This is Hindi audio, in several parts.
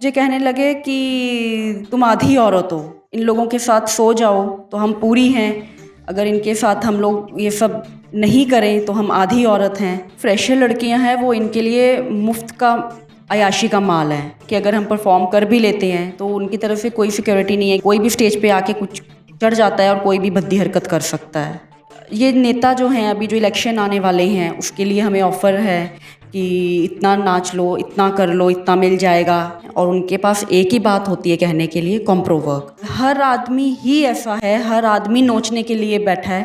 मुझे कहने लगे कि तुम आधी औरत हो, इन लोगों के साथ सो जाओ तो हम पूरी हैं, अगर इनके साथ हम लोग ये सब नहीं करें तो हम आधी औरत हैं। फ्रेशर लड़कियां हैं वो इनके लिए मुफ्त का अयाशी का माल है कि अगर हम परफॉर्म कर भी लेते हैं तो उनकी तरफ से कोई सिक्योरिटी नहीं है, कोई भी स्टेज पे आके कुछ चढ़ जाता है और कोई भी भद्दी हरकत कर सकता है। ये नेता जो हैं अभी जो इलेक्शन आने वाले हैं उसके लिए हमें ऑफ़र है कि इतना नाच लो, इतना कर लो, इतना मिल जाएगा, और उनके पास एक ही बात होती है कहने के लिए, कॉम्प्रो वर्क। हर आदमी ही ऐसा है, हर आदमी नोचने के लिए बैठा है।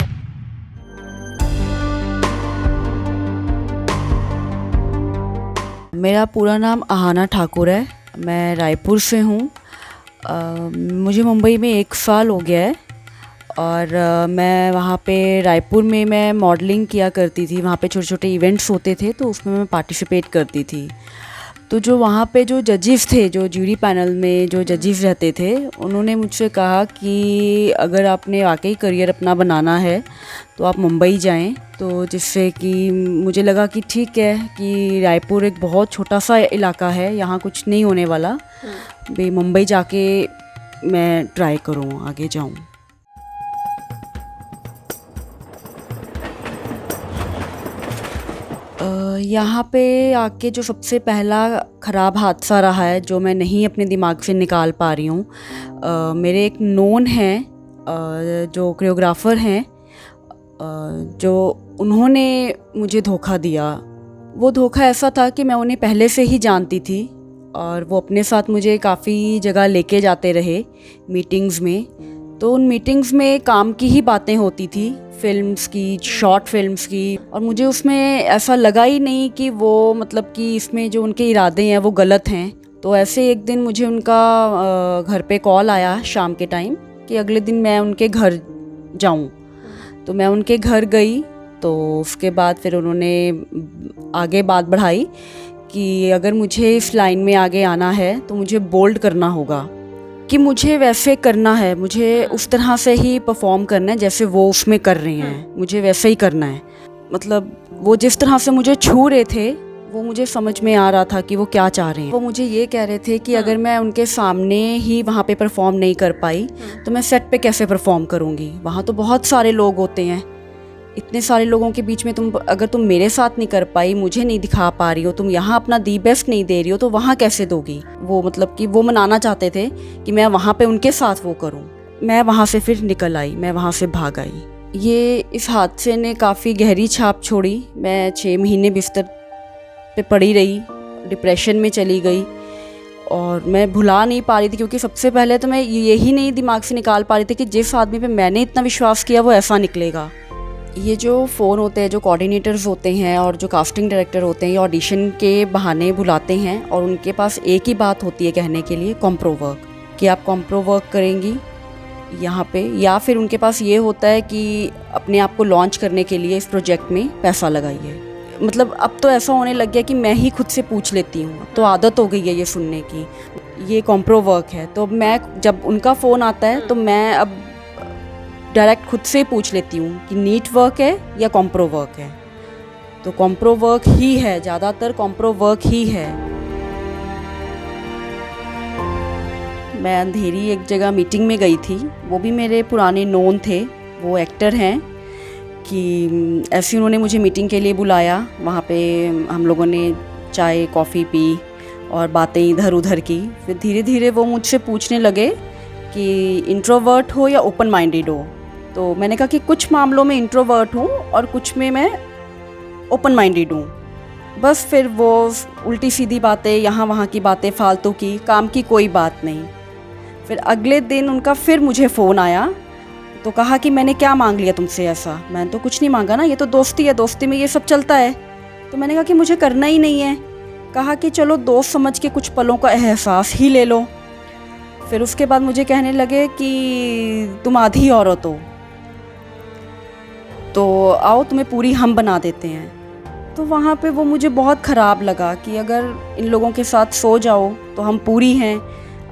मेरा पूरा नाम आहाना ठाकुर है, मैं रायपुर से हूँ। मुझे मुंबई में 1 साल हो गया है और मैं वहाँ पे रायपुर में मैं मॉडलिंग किया करती थी। वहाँ पे छोटे छोटे इवेंट्स होते थे तो उसमें मैं पार्टिसिपेट करती थी। तो जो वहाँ पे जो जजेस थे, जो जूरी पैनल में जो जजेस रहते थे, उन्होंने मुझसे कहा कि अगर आपने वाकई करियर अपना बनाना है तो आप मुंबई जाएं। तो जिससे कि मुझे लगा कि ठीक है कि रायपुर एक बहुत छोटा सा इलाका है, यहाँ कुछ नहीं होने वाला, भाई मुंबई जाके मैं ट्राई करूँ, आगे जाऊँ। यहाँ पे आके जो सबसे पहला ख़राब हादसा रहा है जो मैं नहीं अपने दिमाग से निकाल पा रही हूँ, मेरे एक नोन हैं जो कोरियोग्राफ़र हैं, जो उन्होंने मुझे धोखा दिया। वो धोखा ऐसा था कि मैं उन्हें पहले से ही जानती थी और वो अपने साथ मुझे काफ़ी जगह लेके जाते रहे मीटिंग्स में। तो उन मीटिंग्स में काम की ही बातें होती थी, फिल्म्स की, शॉर्ट फिल्म्स की, और मुझे उसमें ऐसा लगा ही नहीं कि वो मतलब कि इसमें जो उनके इरादे हैं वो गलत हैं। तो ऐसे एक दिन मुझे उनका घर पे कॉल आया शाम के टाइम कि अगले दिन मैं उनके घर जाऊं। तो मैं उनके घर गई, तो उसके बाद फिर उन्होंने आगे बात बढ़ाई कि अगर मुझे इस लाइन में आगे आना है तो मुझे बोल्ड करना होगा, कि मुझे वैसे करना है, मुझे उस तरह से ही परफॉर्म करना है जैसे वो उसमें कर रहे हैं, मुझे वैसे ही करना है। मतलब वो जिस तरह से मुझे छू रहे थे वो मुझे समझ में आ रहा था कि वो क्या चाह रहे हैं। वो मुझे ये कह रहे थे कि अगर मैं उनके सामने ही वहाँ पे परफॉर्म नहीं कर पाई तो मैं सेट पे कैसे परफॉर्म करूँगी, वहाँ तो बहुत सारे लोग होते हैं, इतने सारे लोगों के बीच में अगर तुम मेरे साथ नहीं कर पाई, मुझे नहीं दिखा पा रही हो, तुम यहाँ अपना दी बेस्ट नहीं दे रही हो, तो वहाँ कैसे दोगी। वो मतलब कि वो मनाना चाहते थे कि मैं वहाँ पे उनके साथ वो करूँ। मैं वहाँ से फिर निकल आई, मैं वहाँ से भाग आई। ये इस हादसे ने काफ़ी गहरी छाप छोड़ी। मैं 6 महीने बिस्तर पे पड़ी रही, डिप्रेशन में चली गई और मैं भुला नहीं पा रही थी, क्योंकि सबसे पहले तो मैं यही नहीं दिमाग से निकाल पा रही थी कि जिस आदमी पे मैंने इतना विश्वास किया वो ऐसा निकलेगा। ये जो फ़ोन होते हैं, जो कोऑर्डिनेटर्स होते हैं और जो कास्टिंग डायरेक्टर होते हैं, ये ऑडिशन के बहाने बुलाते हैं और उनके पास एक ही बात होती है कहने के लिए, कॉम्प्रो वर्क, कि आप कॉम्प्रो वर्क करेंगी यहाँ पे, या फिर उनके पास ये होता है कि अपने आप को लॉन्च करने के लिए इस प्रोजेक्ट में पैसा लगाइए। मतलब अब तो ऐसा होने लग गया कि मैं ही खुद से पूछ लेती हूँ, तो आदत हो गई है ये सुनने की, ये कॉम्प्रो वर्क है। तो मैं जब उनका फ़ोन आता है तो मैं अब डायरेक्ट खुद से पूछ लेती हूँ कि नीट वर्क है या कॉम्प्रो वर्क है। तो कॉम्प्रो वर्क ही है, ज़्यादातर कॉम्प्रो वर्क ही है। मैं अंधेरी एक जगह मीटिंग में गई थी, वो भी मेरे पुराने नोन थे, वो एक्टर हैं, कि ऐसे उन्होंने मुझे मीटिंग के लिए बुलाया। वहाँ पे हम लोगों ने चाय कॉफ़ी पी और बातें इधर उधर की। फिर धीरे धीरे वो मुझसे पूछने लगे कि इंट्रोवर्ट हो या ओपन माइंडेड हो। तो मैंने कहा कि कुछ मामलों में इंट्रोवर्ट हूँ और कुछ में मैं ओपन माइंडेड हूँ। बस फिर वो उल्टी सीधी बातें, यहाँ वहाँ की बातें फालतू की, काम की कोई बात नहीं। फिर अगले दिन उनका फिर मुझे फ़ोन आया, तो कहा कि मैंने क्या मांग लिया तुमसे ऐसा। मैंने तो कुछ नहीं मांगा ना, ये तो दोस्ती है, दोस्ती में ये सब चलता है। तो मैंने कहा कि मुझे करना ही नहीं है। कहा कि चलो दोस्त समझ के कुछ पलों का एहसास ही ले लो। फिर उसके बाद मुझे कहने लगे कि तुम आधी औरत हो, तो आओ तुम्हें पूरी हम बना देते हैं। तो वहाँ पे वो मुझे बहुत ख़राब लगा कि अगर इन लोगों के साथ सो जाओ तो हम पूरी हैं,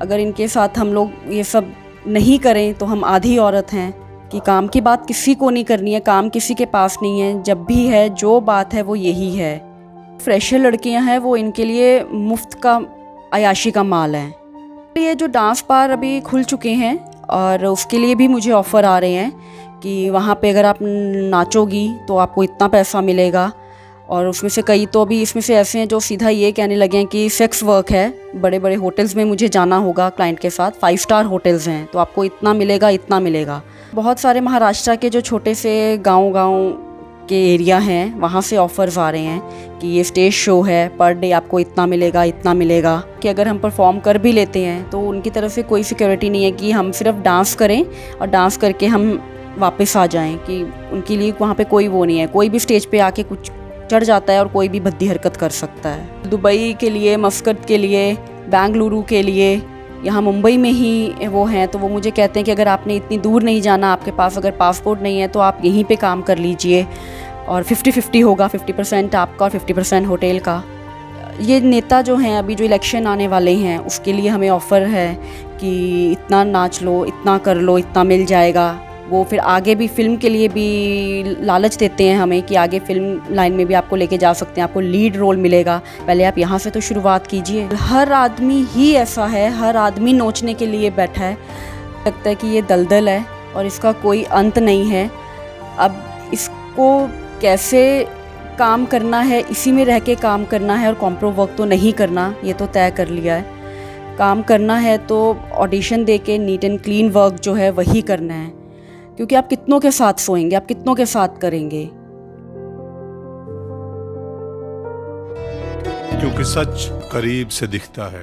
अगर इनके साथ हम लोग ये सब नहीं करें तो हम आधी औरत हैं, कि काम की बात किसी को नहीं करनी है, काम किसी के पास नहीं है, जब भी है जो बात है वो यही है। फ्रेशर लड़कियां हैं वो इनके लिए मुफ्त का अय्याशी का माल है। ये जो डांस बार अभी खुल चुके हैं और उसके लिए भी मुझे ऑफ़र आ रहे हैं कि वहाँ पे अगर आप नाचोगी तो आपको इतना पैसा मिलेगा। और उसमें से कई तो अभी इसमें से ऐसे हैं जो सीधा ये कहने लगे हैं कि सेक्स वर्क है, बड़े बड़े होटल्स में मुझे जाना होगा क्लाइंट के साथ, 5 स्टार होटल्स हैं तो आपको इतना मिलेगा इतना मिलेगा। बहुत सारे महाराष्ट्र के जो छोटे से गाँव के एरिया हैं वहाँ से ऑफ़र्स आ रहे हैं कि ये स्टेज शो है, पर डे आपको इतना मिलेगा कि अगर हम परफॉर्म कर भी लेते हैं तो उनकी तरफ से कोई सिक्योरिटी नहीं है कि हम सिर्फ डांस करें और डांस करके हम वापस आ जाएं, कि उनके लिए वहाँ पे कोई वो नहीं है। कोई भी स्टेज पे आके कुछ चढ़ जाता है और कोई भी भद्दी हरकत कर सकता है। दुबई के लिए, मस्कट के लिए, बेंगलुरु के लिए, यहाँ मुंबई में ही वो हैं तो वो मुझे कहते हैं कि अगर आपने इतनी दूर नहीं जाना, आपके पास अगर पासपोर्ट नहीं है तो आप यहीं पे काम कर लीजिए और 50-50 होगा, 50% आपका और 50% होटल का। ये नेता जो हैं अभी जो इलेक्शन आने वाले हैं उसके लिए हमें ऑफ़र है कि इतना नाच लो, इतना कर लो, इतना मिल जाएगा। वो फिर आगे भी फ़िल्म के लिए भी लालच देते हैं हमें कि आगे फ़िल्म लाइन में भी आपको लेके जा सकते हैं, आपको लीड रोल मिलेगा, पहले आप यहाँ से तो शुरुआत कीजिए। हर आदमी ही ऐसा है, हर आदमी नोचने के लिए बैठा है। लगता है कि ये दलदल है और इसका कोई अंत नहीं है। अब इसको कैसे काम करना है, इसी में रह के काम करना है और कॉम्प्रो वर्क तो नहीं करना, ये तो तय कर लिया है। काम करना है तो ऑडिशन दे के नीट एंड क्लीन वर्क जो है वही करना है, क्योंकि आप कितनों के साथ सोएंगे, आप कितनों के साथ करेंगे। क्योंकि सच करीब से दिखता है।